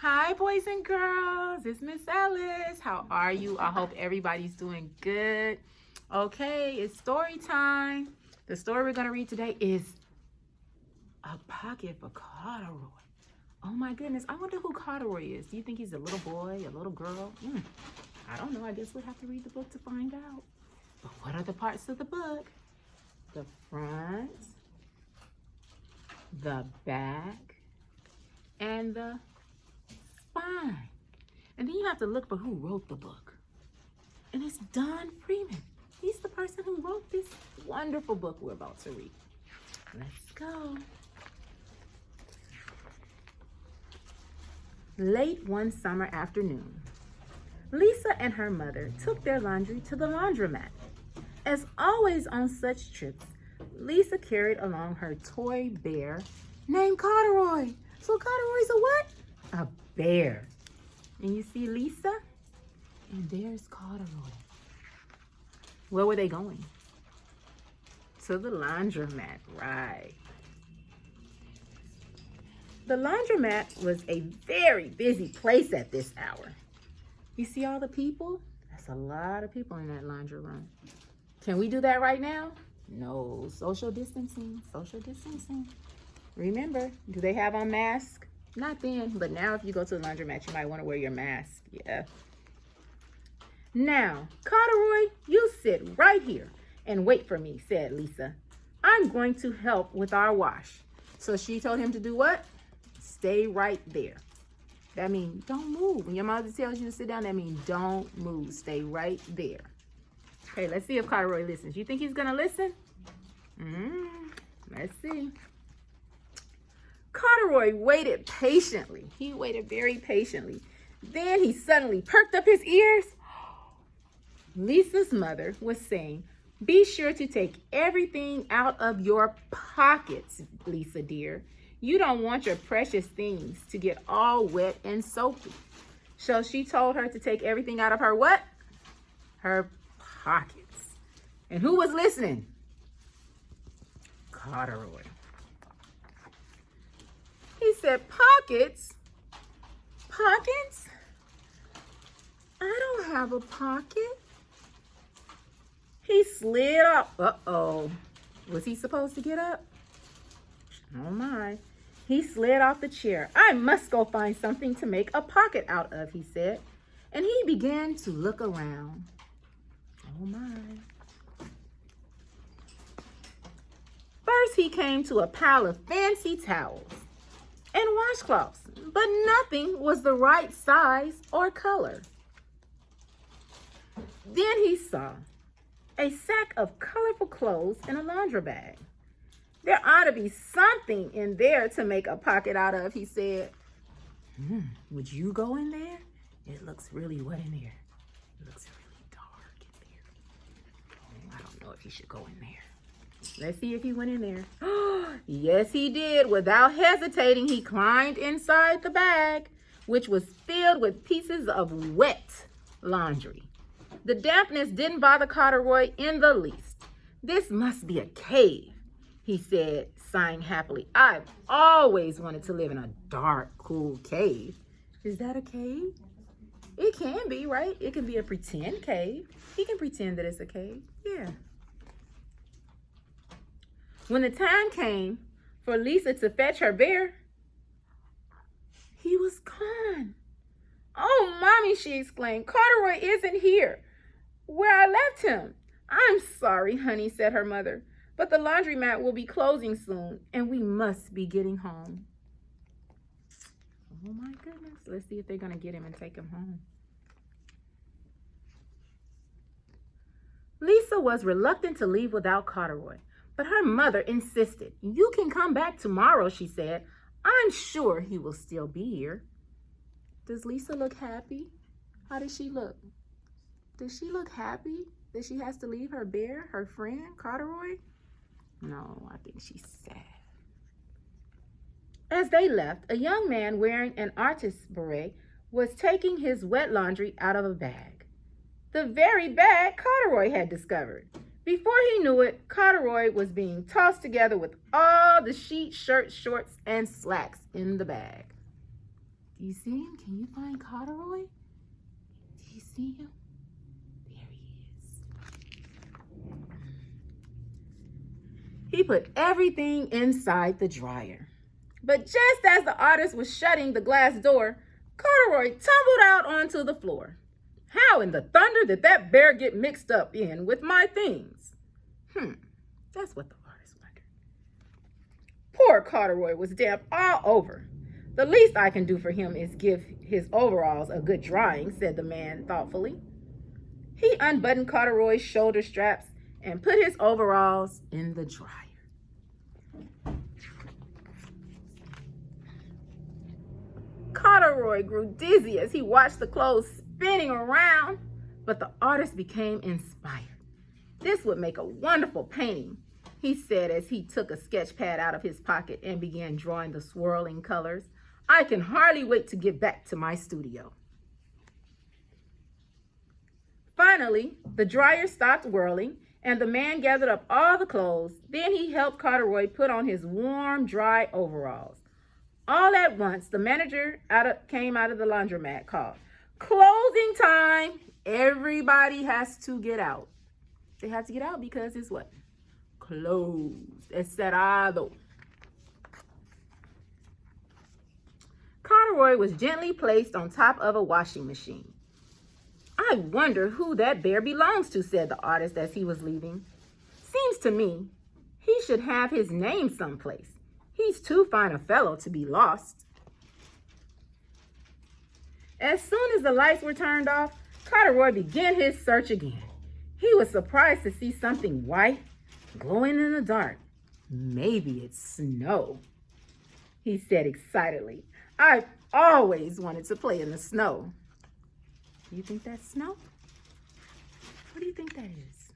Hi, boys and girls. It's Miss Ellis. How are you? I hope everybody's doing good. Okay, it's story time. The story we're going to read today is A Pocket for Corduroy. Oh my goodness. I wonder who Corduroy is. Do you think he's a little boy, a little girl? I don't know. I guess we'll have to read the book to find out. But what are the parts of the book? The front, the back, and the spine. And then you have to look for who wrote the book. And it's Don Freeman. He's the person who wrote this wonderful book we're about to read. Let's go. Late one summer afternoon, Lisa and her mother took their laundry to the laundromat. As always on such trips, Lisa carried along her toy bear named Corduroy. So Corduroy's a what? A bear. And you see Lisa, and there's Corduroy. Where were they going? To the laundromat, right. The laundromat was a very busy place at this hour. You see all the people? That's a lot of people in that laundry room. Can we do that right now? No, social distancing, social distancing. Remember, do they have on masks? Not then, but now if you go to the laundromat, you might want to wear your mask. Yeah. Now, Corduroy, you sit right here and wait for me, said Lisa. I'm going to help with our wash. So she told him to do what? Stay right there. That means don't move. When your mother tells you to sit down, that means don't move. Stay right there. Okay, let's see if Corduroy listens. You think he's going to listen? Let's see. Corduroy waited patiently. He waited very patiently. Then he suddenly perked up his ears. Lisa's mother was saying, be sure to take everything out of your pockets, Lisa dear. You don't want your precious things to get all wet and soapy. So she told her to take everything out of her what? Her pockets. And who was listening? Corduroy. He said, pockets? Pockets? I don't have a pocket. He slid up. Uh-oh. Was he supposed to get up? Oh my. He slid off the chair. I must go find something to make a pocket out of, he said. And he began to look around. Oh my. First, he came to a pile of fancy towels and washcloths, but nothing was the right size or color. Then he saw a sack of colorful clothes in a laundry bag. There ought to be something in there to make a pocket out of, he said. Would you go in there? It looks really wet in there. It looks really dark in there. Oh, I don't know if he should go in there. Let's see if he went in there. Yes, he did. Without hesitating, he climbed inside the bag, which was filled with pieces of wet laundry. The dampness didn't bother Corduroy in the least. This must be a cave, he said, sighing happily. I've always wanted to live in a dark, cool cave. Is that a cave? It can be, right? It can be a pretend cave. He can pretend that it's a cave. Yeah. When the time came for Lisa to fetch her bear, he was gone. Oh, Mommy, she exclaimed, Corduroy isn't here where I left him. I'm sorry, honey, said her mother, but the laundromat will be closing soon, and we must be getting home. Oh, my goodness. Let's see if they're going to get him and take him home. Lisa was reluctant to leave without Corduroy, but her mother insisted. You can come back tomorrow, she said. I'm sure he will still be here. Does Lisa look happy? How does she look? Does she look happy that she has to leave her bear, her friend, Corduroy? No, I think she's sad. As they left, a young man wearing an artist's beret was taking his wet laundry out of a bag. The very bag Corduroy had discovered. Before he knew it, Corduroy was being tossed together with all the sheets, shirts, shorts, and slacks in the bag. Do you see him? Can you find Corduroy? Do you see him? There he is. He put everything inside the dryer. But just as the artist was shutting the glass door, Corduroy tumbled out onto the floor. How in the thunder did that bear get mixed up in with my things? That's what the artist wondered. Poor Corduroy was damp all over. The least I can do for him is give his overalls a good drying, said the man thoughtfully. He unbuttoned Corduroy's shoulder straps and put his overalls in the dryer. Corduroy grew dizzy as he watched the clothes spinning around, but the artist became inspired. This would make a wonderful painting, he said as he took a sketch pad out of his pocket and began drawing the swirling colors. I can hardly wait to get back to my studio. Finally, the dryer stopped whirling and the man gathered up all the clothes. Then he helped Corduroy put on his warm, dry overalls. All at once, the manager came out of the laundromat, called, "Closing time. Everybody has to get out." They have to get out because it's what? Closed. Es cerrado. Corduroy was gently placed on top of a washing machine. I wonder who that bear belongs to, said the artist as he was leaving. Seems to me he should have his name someplace. He's too fine a fellow to be lost. As soon as the lights were turned off, Corduroy began his search again. He was surprised to see something white glowing in the dark. Maybe it's snow, he said excitedly. I've always wanted to play in the snow. Do you think that's snow? What do you think that is?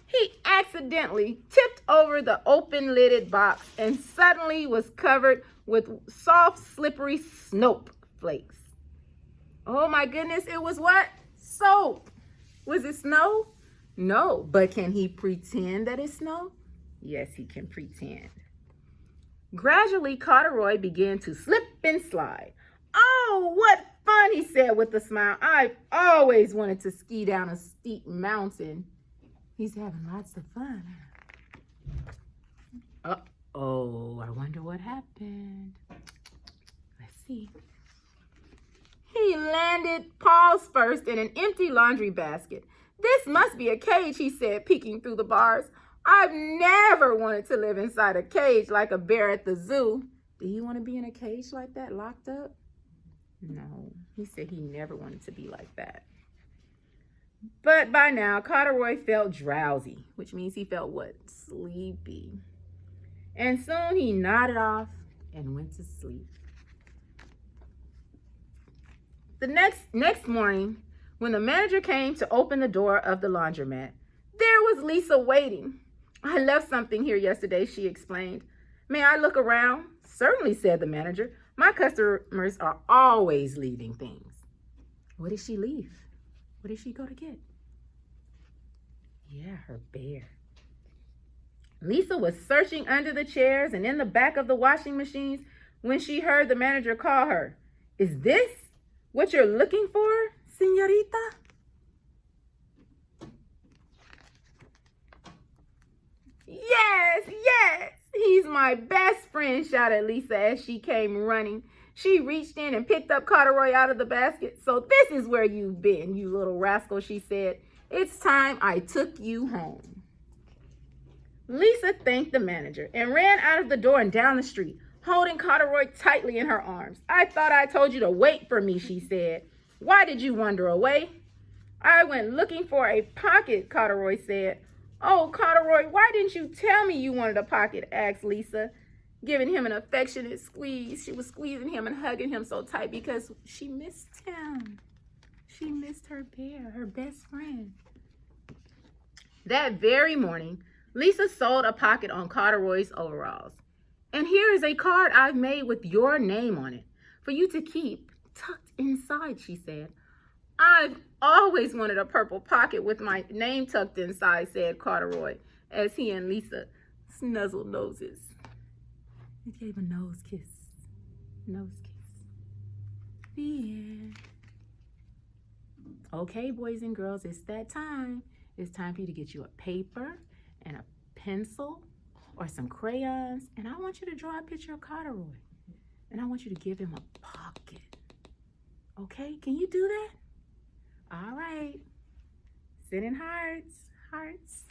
He accidentally tipped over the open-lidded box and suddenly was covered with soft, slippery snowflakes. Oh my goodness, it was what? Soap. Was it snow? No, but can he pretend that it's snow? Yes, he can pretend. Gradually, Corduroy began to slip and slide. Oh, what fun, he said with a smile. I've always wanted to ski down a steep mountain. He's having lots of fun. Uh-oh, I wonder what happened. Let's see. He landed paws first in an empty laundry basket. This must be a cage, he said, peeking through the bars. I've never wanted to live inside a cage like a bear at the zoo. Do you want to be in a cage like that, locked up? No, he said he never wanted to be like that. But by now, Corduroy felt drowsy, which means he felt what? Sleepy. And soon he nodded off and went to sleep. The next morning, when the manager came to open the door of the laundromat, there was Lisa waiting. I left something here yesterday, she explained. May I look around? Certainly, said the manager. My customers are always leaving things. What did she leave? What did she go to get? Yeah, her bear. Lisa was searching under the chairs and in the back of the washing machines when she heard the manager call her. Is this what you're looking for, señorita? Yes, he's my best friend, shouted Lisa as she came running. She reached in and picked up Corduroy out of the basket. So this is where you've been, you little rascal, she said. It's time I took you home. Lisa thanked the manager and ran out of the door and down the street, holding Corduroy tightly in her arms. I thought I told you to wait for me, she said. Why did you wander away? I went looking for a pocket, Corduroy said. Oh, Corduroy, why didn't you tell me you wanted a pocket, asked Lisa, giving him an affectionate squeeze. She was squeezing him and hugging him so tight because she missed him. She missed her bear, her best friend. That very morning, Lisa sewed a pocket on Corduroy's overalls. And here is a card I've made with your name on it for you to keep tucked inside, she said. I've always wanted a purple pocket with my name tucked inside, said Corduroy, as he and Lisa snuzzled noses. They gave a nose kiss. nose kiss. The end. Okay, boys and girls, it's that time. It's time for you to get you a paper and a pencil or some crayons, and I want you to draw a picture of Corduroy, and I want you to give him a pocket. Okay, can you do that? All right. Sending hearts, hearts.